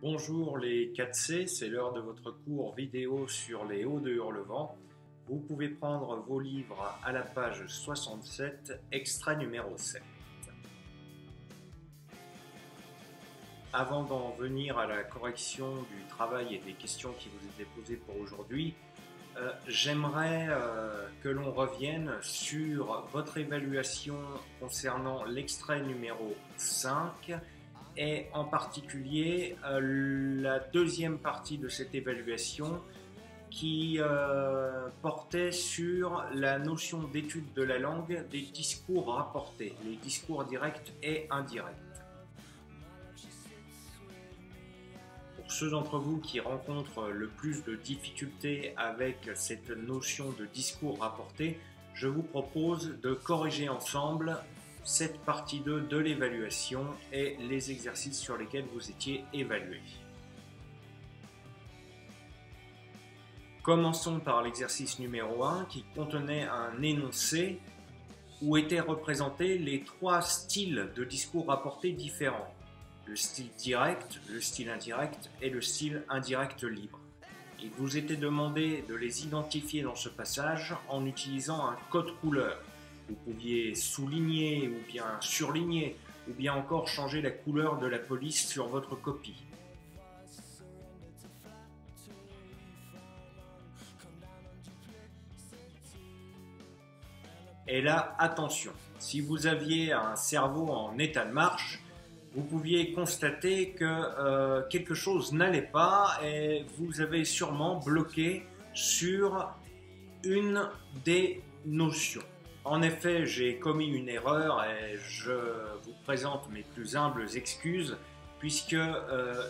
Bonjour les 4C, c'est l'heure de votre cours vidéo sur les hauts de Hurlevent. Vous pouvez prendre vos livres à la page 67, extrait numéro 7. Avant d'en venir à la correction du travail et des questions qui vous étaient posées pour aujourd'hui, j'aimerais que l'on revienne sur votre évaluation concernant l'extrait numéro 5 et en particulier la deuxième partie de cette évaluation qui portait sur la notion d'étude de la langue des discours rapportés, les discours directs et indirects. Pour ceux d'entre vous qui rencontrent le plus de difficultés avec cette notion de discours rapporté, je vous propose de corriger ensemble cette partie 2 de l'évaluation et les exercices sur lesquels vous étiez évalué. Commençons par l'exercice numéro 1 qui contenait un énoncé où étaient représentés les trois styles de discours rapportés différents. Le style direct, le style indirect et le style indirect libre. Il vous était demandé de les identifier dans ce passage en utilisant un code couleur. Vous pouviez souligner ou bien surligner ou bien encore changer la couleur de la police sur votre copie. Et là, attention, si vous aviez un cerveau en état de marche, vous pouviez constater que quelque chose n'allait pas et vous avez sûrement bloqué sur une des notions. En effet, j'ai commis une erreur et je vous présente mes plus humbles excuses puisque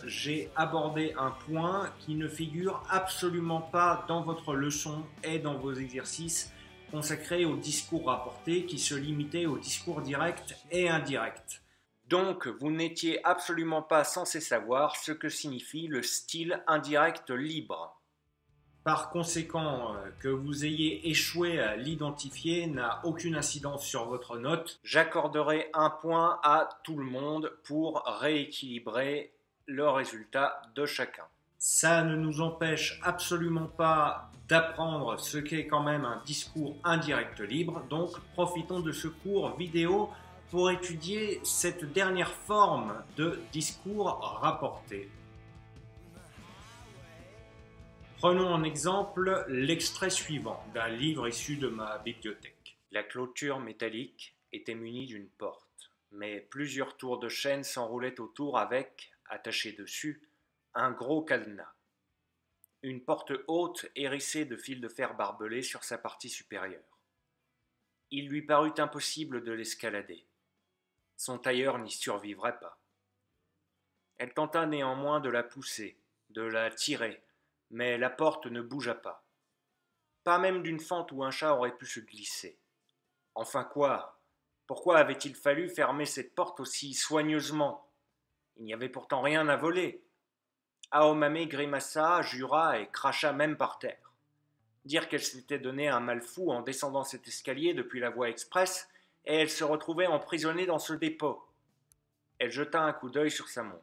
j'ai abordé un point qui ne figure absolument pas dans votre leçon et dans vos exercices consacrés au discours rapporté qui se limitaient au discours direct et indirect. Donc, vous n'étiez absolument pas censé savoir ce que signifie le style indirect libre. Par conséquent, que vous ayez échoué à l'identifier n'a aucune incidence sur votre note. J'accorderai un point à tout le monde pour rééquilibrer le résultat de chacun. Ça ne nous empêche absolument pas d'apprendre ce qu'est quand même un discours indirect libre, donc profitons de ce cours vidéo pour étudier cette dernière forme de discours rapporté. Prenons en exemple l'extrait suivant d'un livre issu de ma bibliothèque. La clôture métallique était munie d'une porte, mais plusieurs tours de chaîne s'enroulaient autour avec, attaché dessus, un gros cadenas. Une porte haute hérissée de fils de fer barbelés sur sa partie supérieure. Il lui parut impossible de l'escalader. Son tailleur n'y survivrait pas. Elle tenta néanmoins de la pousser, de la tirer, mais la porte ne bougea pas. Pas même d'une fente où un chat aurait pu se glisser. Enfin quoi? Pourquoi avait-il fallu fermer cette porte aussi soigneusement? Il n'y avait pourtant rien à voler. Aomame grimaça, jura et cracha même par terre. Dire qu'elle s'était donné un mal fou en descendant cet escalier depuis la voie express, et elle se retrouvait emprisonnée dans ce dépôt. Elle jeta un coup d'œil sur sa montre.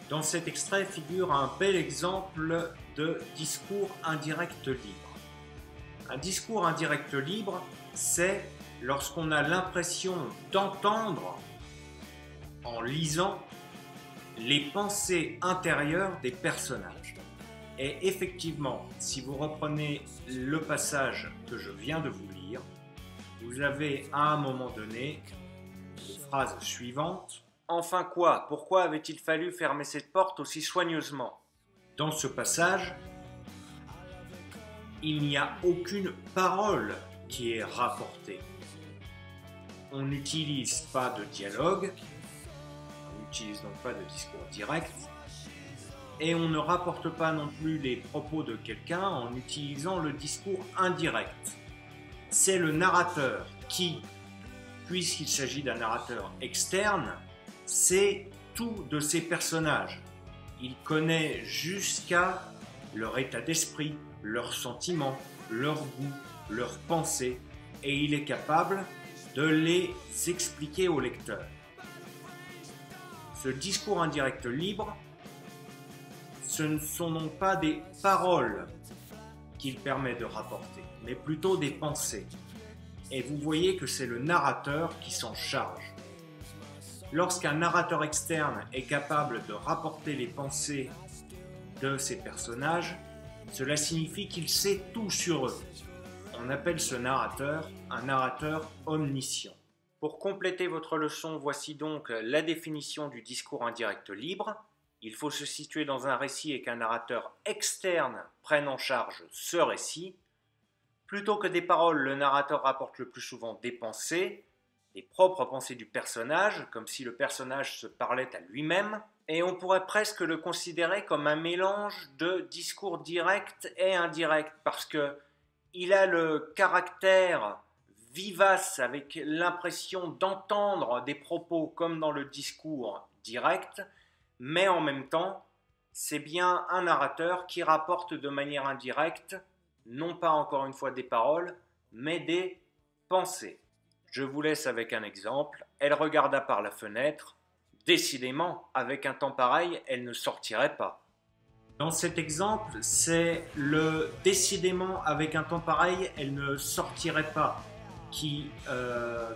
Dans cet extrait figure un bel exemple de discours indirect libre. Un discours indirect libre, c'est lorsqu'on a l'impression d'entendre, en lisant, les pensées intérieures des personnages. Et effectivement, si vous reprenez le passage que je viens de vous lire, vous avez à un moment donné les phrases suivantes. Enfin quoi? Pourquoi avait-il fallu fermer cette porte aussi soigneusement? Dans ce passage, il n'y a aucune parole qui est rapportée. On n'utilise pas de dialogue, on n'utilise donc pas de discours direct, et on ne rapporte pas non plus les propos de quelqu'un en utilisant le discours indirect. C'est le narrateur qui, puisqu'il s'agit d'un narrateur externe, sait tout de ses personnages. Il connaît jusqu'à leur état d'esprit, leurs sentiments, leurs goûts, leurs pensées, et il est capable de les expliquer au lecteur. Ce discours indirect libre ce ne sont non pas des paroles qu'il permet de rapporter, mais plutôt des pensées. Et vous voyez que c'est le narrateur qui s'en charge. Lorsqu'un narrateur externe est capable de rapporter les pensées de ses personnages, cela signifie qu'il sait tout sur eux. On appelle ce narrateur un narrateur omniscient. Pour compléter votre leçon, voici donc la définition du discours indirect libre. Il faut se situer dans un récit et qu'un narrateur externe prenne en charge ce récit. Plutôt que des paroles, le narrateur rapporte le plus souvent des pensées, les propres pensées du personnage, comme si le personnage se parlait à lui-même, et on pourrait presque le considérer comme un mélange de discours direct et indirect, parce qu'il a le caractère vivace, avec l'impression d'entendre des propos comme dans le discours direct, mais en même temps, c'est bien un narrateur qui rapporte de manière indirecte, non pas encore une fois des paroles, mais des pensées. Je vous laisse avec un exemple. Elle regarda par la fenêtre. Décidément, avec un temps pareil, elle ne sortirait pas. Dans cet exemple, c'est le « décidément, avec un temps pareil, elle ne sortirait pas » qui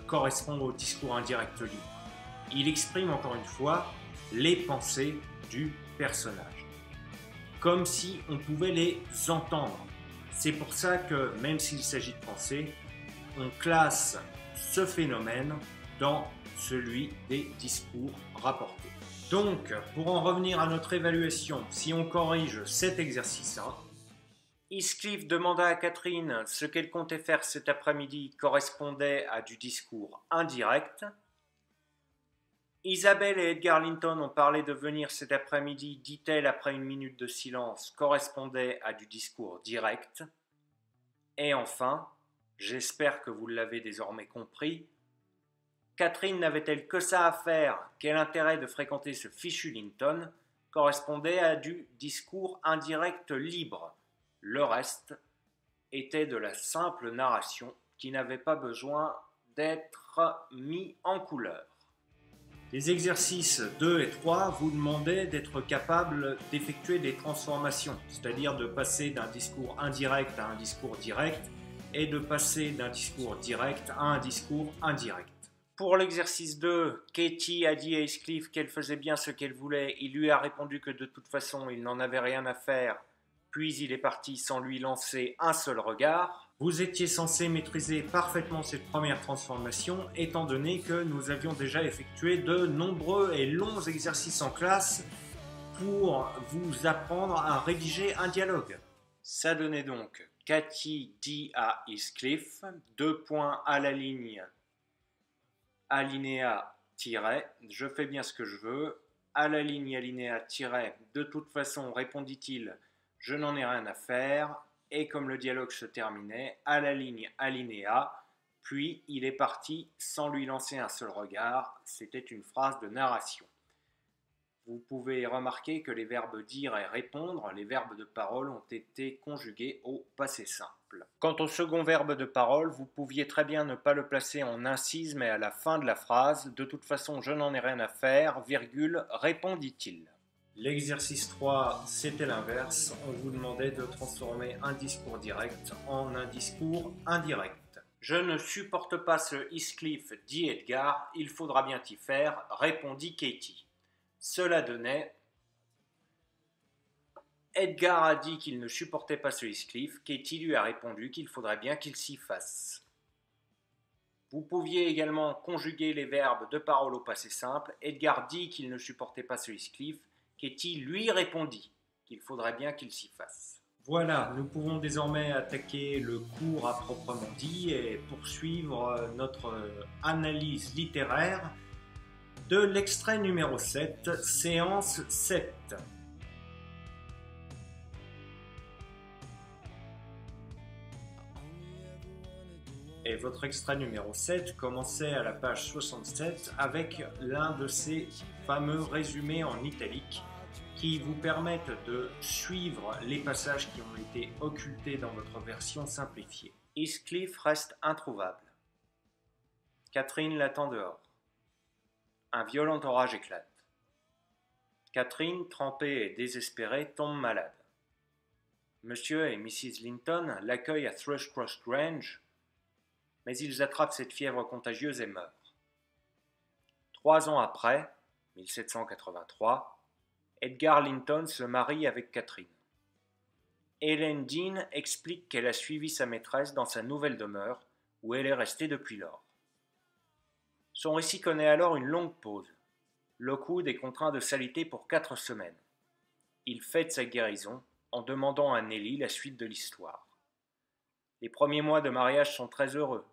correspond au discours indirect libre. Il exprime encore une fois les pensées du personnage, comme si on pouvait les entendre. C'est pour ça que, même s'il s'agit de pensées, on classe ce phénomène dans celui des discours rapportés. Donc, pour en revenir à notre évaluation, si on corrige cet exercice-là, Heathcliff demanda à Catherine ce qu'elle comptait faire cet après-midi correspondait à du discours indirect. Isabelle et Edgar Linton ont parlé de venir cet après-midi, dit-elle après une minute de silence, correspondait à du discours direct. Et enfin, j'espère que vous l'avez désormais compris, Catherine n'avait-elle que ça à faire, quel intérêt de fréquenter ce fichu Linton, correspondait à du discours indirect libre. Le reste était de la simple narration qui n'avait pas besoin d'être mis en couleur. Les exercices 2 et 3 vous demandaient d'être capable d'effectuer des transformations, c'est-à-dire de passer d'un discours indirect à un discours direct et de passer d'un discours direct à un discours indirect. Pour l'exercice 2, Katie a dit à Heathcliff qu'elle faisait bien ce qu'elle voulait. Il lui a répondu que de toute façon, il n'en avait rien à faire. Puis il est parti sans lui lancer un seul regard. Vous étiez censé maîtriser parfaitement cette première transformation, étant donné que nous avions déjà effectué de nombreux et longs exercices en classe pour vous apprendre à rédiger un dialogue. Ça donnait donc Katie dit à Heathcliff, 2 points à la ligne, alinéa, tiret, je fais bien ce que je veux, à la ligne, alinéa, tiret, de toute façon, répondit-il, je n'en ai rien à faire, et comme le dialogue se terminait, à la ligne, alinéa, puis il est parti sans lui lancer un seul regard, c'était une phrase de narration. Vous pouvez remarquer que les verbes dire et répondre, les verbes de parole, ont été conjugués au passé simple. Quant au second verbe de parole, vous pouviez très bien ne pas le placer en incise mais à la fin de la phrase. De toute façon, je n'en ai rien à faire, virgule, répondit-il. L'exercice 3, c'était l'inverse. On vous demandait de transformer un discours direct en un discours indirect. Je ne supporte pas ce Heathcliff, dit Edgar, il faudra bien t'y faire, répondit Katie. Cela donnait Edgar a dit qu'il ne supportait pas ce Heathcliff, Katie lui a répondu qu'il faudrait bien qu'il s'y fasse. Vous pouviez également conjuguer les verbes de parole au passé simple. Edgar dit qu'il ne supportait pas ce Heathcliff, Katie lui répondit qu'il faudrait bien qu'il s'y fasse. Voilà, nous pouvons désormais attaquer le cours à proprement dit et poursuivre notre analyse littéraire de l'extrait numéro 7, séance 7. Et votre extrait numéro 7 commençait à la page 67 avec l'un de ces fameux résumés en italique qui vous permettent de suivre les passages qui ont été occultés dans votre version simplifiée. Heathcliff reste introuvable. Catherine l'attend dehors. Un violent orage éclate. Catherine, trempée et désespérée, tombe malade. Monsieur et Mrs. Linton l'accueillent à Thrushcross Grange, mais ils attrapent cette fièvre contagieuse et meurent. 3 ans après, 1783, Edgar Linton se marie avec Catherine. Hélène Dean explique qu'elle a suivi sa maîtresse dans sa nouvelle demeure, où elle est restée depuis lors. Son récit connaît alors une longue pause. Lockwood est contraint de s'aliter pour 4 semaines. Il fête sa guérison en demandant à Nellie la suite de l'histoire. Les premiers mois de mariage sont très heureux.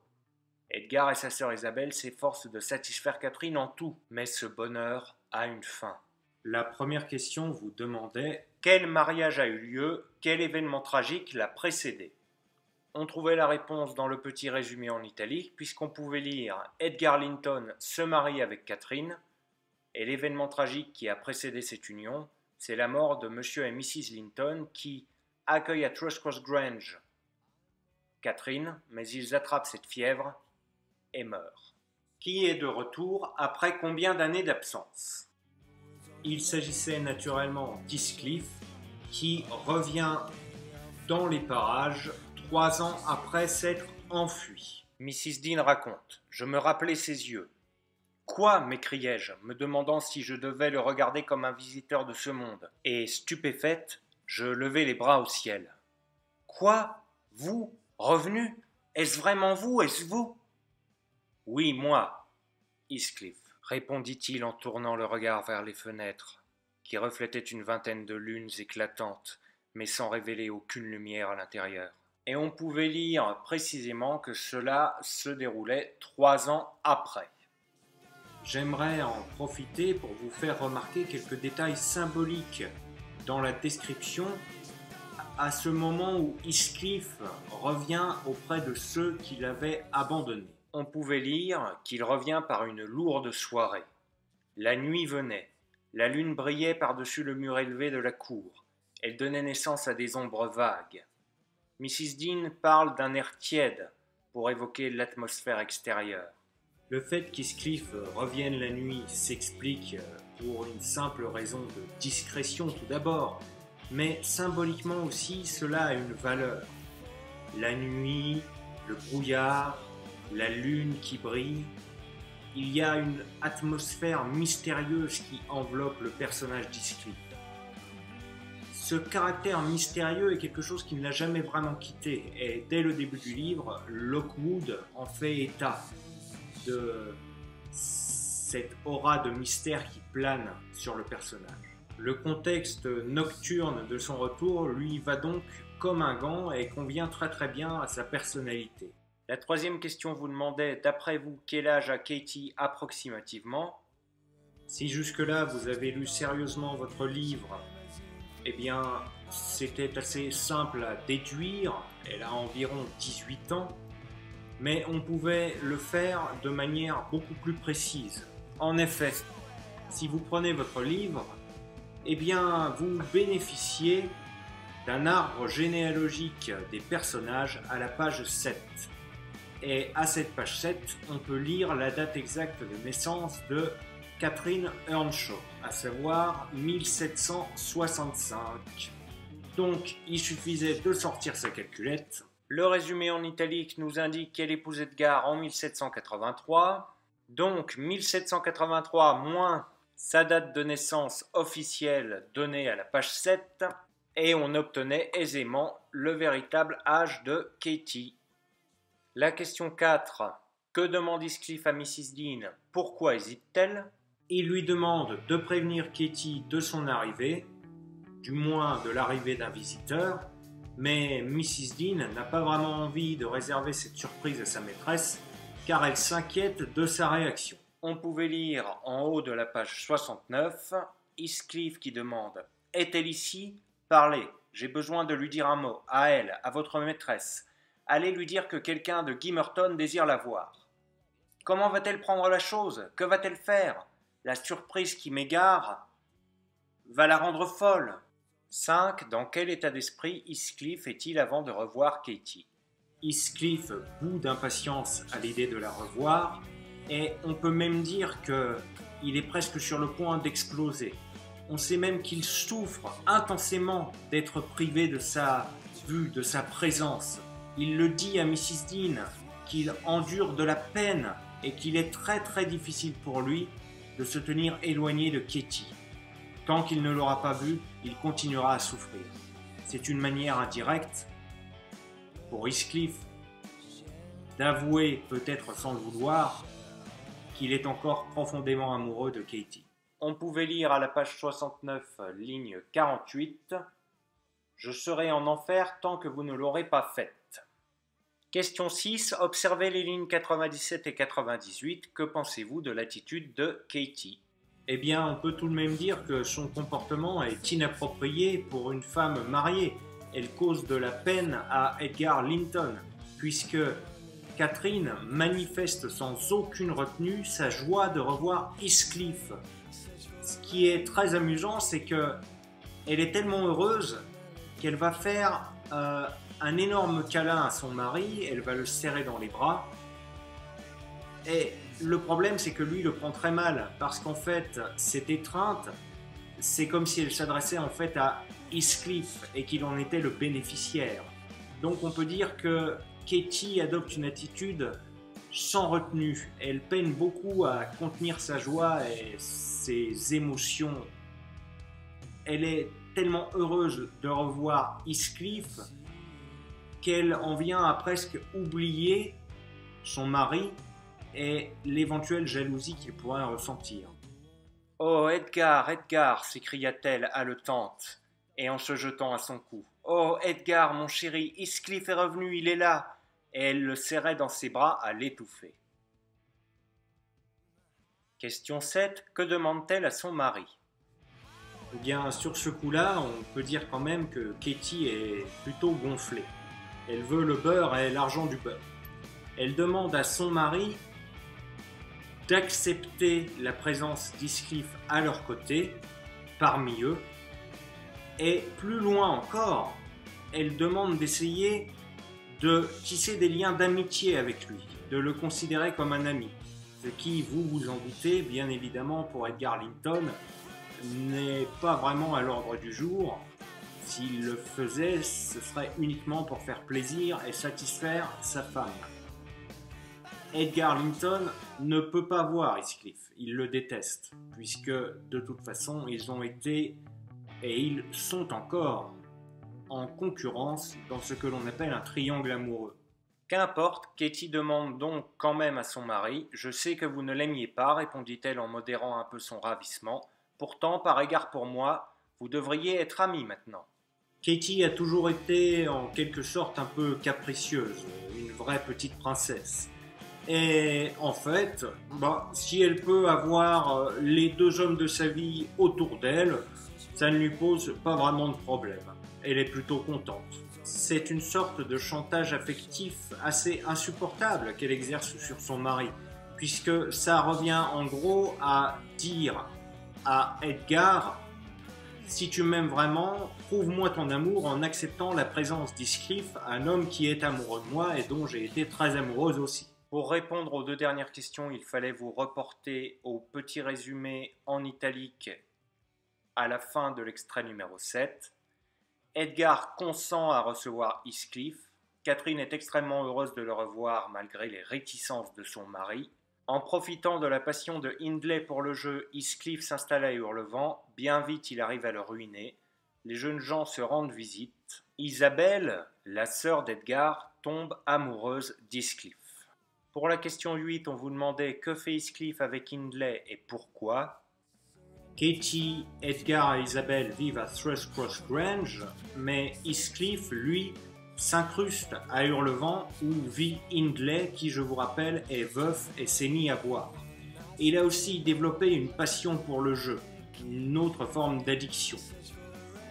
Edgar et sa sœur Isabelle s'efforcent de satisfaire Catherine en tout, mais ce bonheur a une fin. La première question vous demandait quel mariage a eu lieu, quel événement tragique l'a précédé. On trouvait la réponse dans le petit résumé en italique, puisqu'on pouvait lire Edgar Linton se marie avec Catherine, et l'événement tragique qui a précédé cette union, c'est la mort de Monsieur et Mrs. Linton qui accueillent à Thrushcross Grange Catherine, mais ils attrapent cette fièvre et meurent. Qui est de retour après combien d'années d'absence? Il s'agissait naturellement d'Heathcliff qui revient dans les parages 3 ans après s'être enfui. Mrs. Dean raconte « Je me rappelais ses yeux. »« Quoi » m'écriai-je, me demandant si je devais le regarder comme un visiteur de ce monde. Et stupéfaite, je levai les bras au ciel. « Quoi? Vous? Revenu? Est-ce vraiment vous? Est-ce vous ?»« Oui, moi, Heathcliff, » répondit-il en tournant le regard vers les fenêtres, qui reflétaient une vingtaine de lunes éclatantes, mais sans révéler aucune lumière à l'intérieur. Et on pouvait lire précisément que cela se déroulait 3 ans après. J'aimerais en profiter pour vous faire remarquer quelques détails symboliques dans la description à ce moment où Heathcliff revient auprès de ceux qui l'avaient abandonné. On pouvait lire qu'il revient par une lourde soirée. La nuit venait, la lune brillait par-dessus le mur élevé de la cour, elle donnait naissance à des ombres vagues. Mrs. Dean parle d'un air tiède pour évoquer l'atmosphère extérieure. Le fait qu'Heathcliff revienne la nuit s'explique pour une simple raison de discrétion tout d'abord, mais symboliquement aussi cela a une valeur. La nuit, le brouillard, la lune qui brille, il y a une atmosphère mystérieuse qui enveloppe le personnage d'Heathcliff. Ce caractère mystérieux est quelque chose qui ne l'a jamais vraiment quitté, et dès le début du livre, Lockwood en fait état de cette aura de mystère qui plane sur le personnage. Le contexte nocturne de son retour lui va donc comme un gant et convient très très bien à sa personnalité. La troisième question vous demandait, d'après vous, quel âge a Katie approximativement? Si jusque-là vous avez lu sérieusement votre livre, eh bien c'était assez simple à déduire, elle a environ 18 ans, mais on pouvait le faire de manière beaucoup plus précise. En effet, si vous prenez votre livre, eh bien vous bénéficiez d'un arbre généalogique des personnages à la page 7. Et à cette page 7, on peut lire la date exacte de naissance de Catherine Earnshaw, à savoir 1765. Donc, il suffisait de sortir sa calculette. Le résumé en italique nous indique qu'elle épouse Edgar en 1783. Donc, 1783 moins sa date de naissance officielle donnée à la page 7. Et on obtenait aisément le véritable âge de Katie. La question 4. Que demande Heathcliff à Mrs. Dean? Pourquoi hésite-t-elle? Il lui demande de prévenir Katie de son arrivée, du moins de l'arrivée d'un visiteur, mais Mrs. Dean n'a pas vraiment envie de réserver cette surprise à sa maîtresse, car elle s'inquiète de sa réaction. On pouvait lire en haut de la page 69, Heathcliff qui demande « Est-elle ici? Parlez, j'ai besoin de lui dire un mot, à elle, à votre maîtresse. Allez lui dire que quelqu'un de Gimmerton désire la voir. Comment va-t-elle prendre la chose? Que va-t-elle faire? La surprise qui m'égare va la rendre folle. » 5. Dans quel état d'esprit Heathcliff est-il avant de revoir Katie? Heathcliff bout d'impatience à l'idée de la revoir, et on peut même dire qu'il est presque sur le point d'exploser. On sait même qu'il souffre intensément d'être privé de sa vue, de sa présence. Il le dit à Mrs. Dean, qu'il endure de la peine et qu'il est très très difficile pour lui de se tenir éloigné de Katie. Tant qu'il ne l'aura pas vue, il continuera à souffrir. C'est une manière indirecte pour Heathcliff d'avouer, peut-être sans le vouloir, qu'il est encore profondément amoureux de Katie. On pouvait lire à la page 69, ligne 48, « Je serai en enfer tant que vous ne l'aurez pas faite ». Question 6. Observez les lignes 97 et 98. Que pensez-vous de l'attitude de Katie? Eh bien, on peut tout de même dire que son comportement est inapproprié pour une femme mariée. Elle cause de la peine à Edgar Linton, puisque Catherine manifeste sans aucune retenue sa joie de revoir Heathcliff. Ce qui est très amusant, c'est qu'elle est tellement heureuse qu'elle va faire un énorme câlin à son mari, elle va le serrer dans les bras. Et le problème, c'est que lui le prend très mal, parce qu'en fait, cette étreinte, c'est comme si elle s'adressait en fait à Heathcliff et qu'il en était le bénéficiaire. Donc on peut dire que Katie adopte une attitude sans retenue. Elle peine beaucoup à contenir sa joie et ses émotions. Elle est tellement heureuse de revoir Heathcliff qu'elle en vient à presque oublier son mari et l'éventuelle jalousie qu'il pourrait ressentir. « Oh Edgar, Edgar !» s'écria-t-elle haletante et en se jetant à son cou. « Oh Edgar, mon chéri, Heathcliff est revenu, il est là !» Et elle le serrait dans ses bras à l'étouffer. Question 7. Que demande-t-elle à son mari? Eh bien, sur ce coup-là, on peut dire quand même que Katie est plutôt gonflée. Elle veut le beurre et l'argent du beurre. Elle demande à son mari d'accepter la présence d'Heathcliff à leur côté, parmi eux, et plus loin encore, elle demande d'essayer de tisser des liens d'amitié avec lui, de le considérer comme un ami, ce qui, vous vous en doutez, bien évidemment pour Edgar Linton, n'est pas vraiment à l'ordre du jour. S'il le faisait, ce serait uniquement pour faire plaisir et satisfaire sa femme. Edgar Linton ne peut pas voir Heathcliff, il le déteste, puisque de toute façon ils ont été et ils sont encore en concurrence dans ce que l'on appelle un triangle amoureux. Qu'importe, Katie demande donc quand même à son mari « Je sais que vous ne l'aimiez pas », répondit-elle en modérant un peu son ravissement. « Pourtant, par égard pour moi, vous devriez être amis maintenant. » Katie a toujours été en quelque sorte un peu capricieuse, une vraie petite princesse. Et en fait, si elle peut avoir les deux hommes de sa vie autour d'elle, ça ne lui pose pas vraiment de problème. Elle est plutôt contente. C'est une sorte de chantage affectif assez insupportable qu'elle exerce sur son mari, puisque ça revient en gros à dire à Edgar « Si tu m'aimes vraiment, prouve-moi ton amour en acceptant la présence d'Heathcliff, un homme qui est amoureux de moi et dont j'ai été très amoureuse aussi. » Pour répondre aux deux dernières questions, il fallait vous reporter au petit résumé en italique à la fin de l'extrait numéro 7. Edgar consent à recevoir Heathcliff. Catherine est extrêmement heureuse de le revoir malgré les réticences de son mari. En profitant de la passion de Hindley pour le jeu, Heathcliff s'installe à Hurlevent. Bien vite, il arrive à le ruiner. Les jeunes gens se rendent visite. Isabelle, la sœur d'Edgar, tombe amoureuse d'Heathcliff. Pour la question 8, on vous demandait que fait Heathcliff avec Hindley et pourquoi. Katie, Edgar et Isabelle vivent à Thrushcross Grange, mais Heathcliff, lui, s'incruste à Hurlevent où vit Hindley, qui, je vous rappelle, est veuf et s'est mis à boire. Il a aussi développé une passion pour le jeu, une autre forme d'addiction.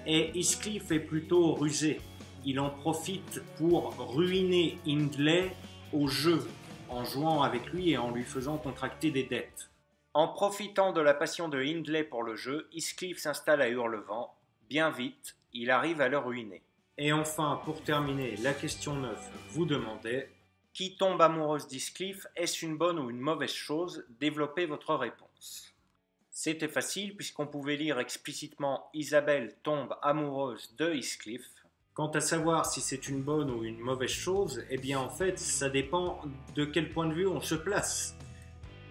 Et Heathcliff est plutôt rusé. Il en profite pour ruiner Hindley au jeu, en jouant avec lui et en lui faisant contracter des dettes. En profitant de la passion de Hindley pour le jeu, Heathcliff s'installe à Hurlevent. Bien vite, il arrive à le ruiner. Et enfin, pour terminer, la question 9 vous demandait « Qui tombe amoureuse d'Heathcliff, est-ce une bonne ou une mauvaise chose? Développez votre réponse. » C'était facile puisqu'on pouvait lire explicitement Isabelle tombe amoureuse de Heathcliff. Quant à savoir si c'est une bonne ou une mauvaise chose, eh bien en fait ça dépend de quel point de vue on se place.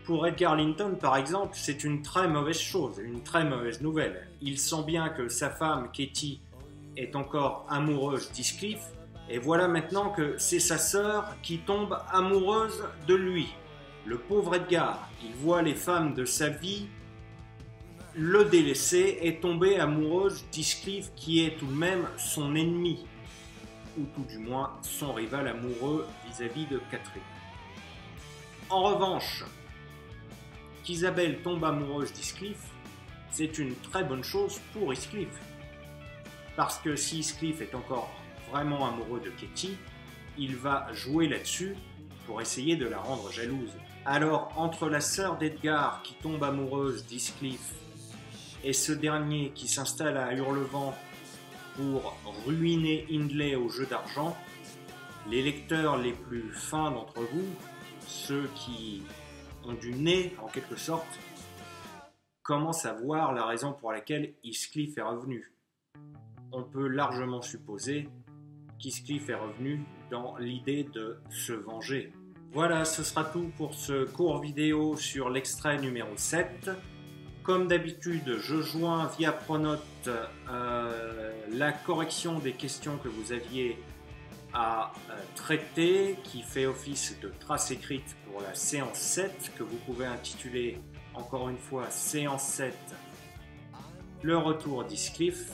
Pour Edgar Linton par exemple, c'est une très mauvaise chose, une très mauvaise nouvelle. Il sent bien que sa femme, Katie, est encore amoureuse d'Heathcliff, et voilà maintenant que c'est sa sœur qui tombe amoureuse de lui. Le pauvre Edgar, il voit les femmes de sa vie le délaisser et tomber amoureuse d'Heathcliff qui est tout de même son ennemi, ou tout du moins son rival amoureux vis-à-vis de Catherine. En revanche, qu'Isabelle tombe amoureuse d'Heathcliff, c'est une très bonne chose pour Heathcliff. Parce que si Heathcliff est encore vraiment amoureux de Katie, il va jouer là-dessus pour essayer de la rendre jalouse. Alors, entre la sœur d'Edgar qui tombe amoureuse d'Heathcliff et ce dernier qui s'installe à Hurlevent pour ruiner Hindley au jeu d'argent, les lecteurs les plus fins d'entre vous, ceux qui ont du nez en quelque sorte, commencent à voir la raison pour laquelle Heathcliff est revenu. On peut largement supposer qu'Heathcliff est revenu dans l'idée de se venger. Voilà, ce sera tout pour ce court vidéo sur l'extrait numéro 7. Comme d'habitude, je joins via Pronote la correction des questions que vous aviez à traiter, qui fait office de trace écrite pour la séance 7, que vous pouvez intituler encore une fois séance 7, le retour d'Heathcliff.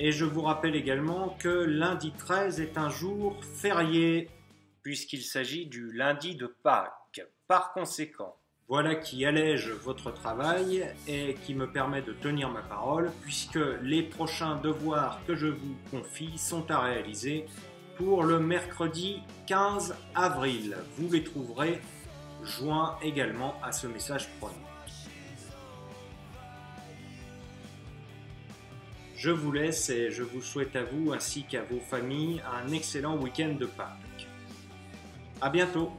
Et je vous rappelle également que lundi 13 est un jour férié, puisqu'il s'agit du lundi de Pâques. Par conséquent, voilà qui allège votre travail et qui me permet de tenir ma parole, puisque les prochains devoirs que je vous confie sont à réaliser pour le mercredi 15 avril. Vous les trouverez joints également à ce message Pronote. Je vous laisse et je vous souhaite à vous ainsi qu'à vos familles un excellent week-end de Pâques. À bientôt!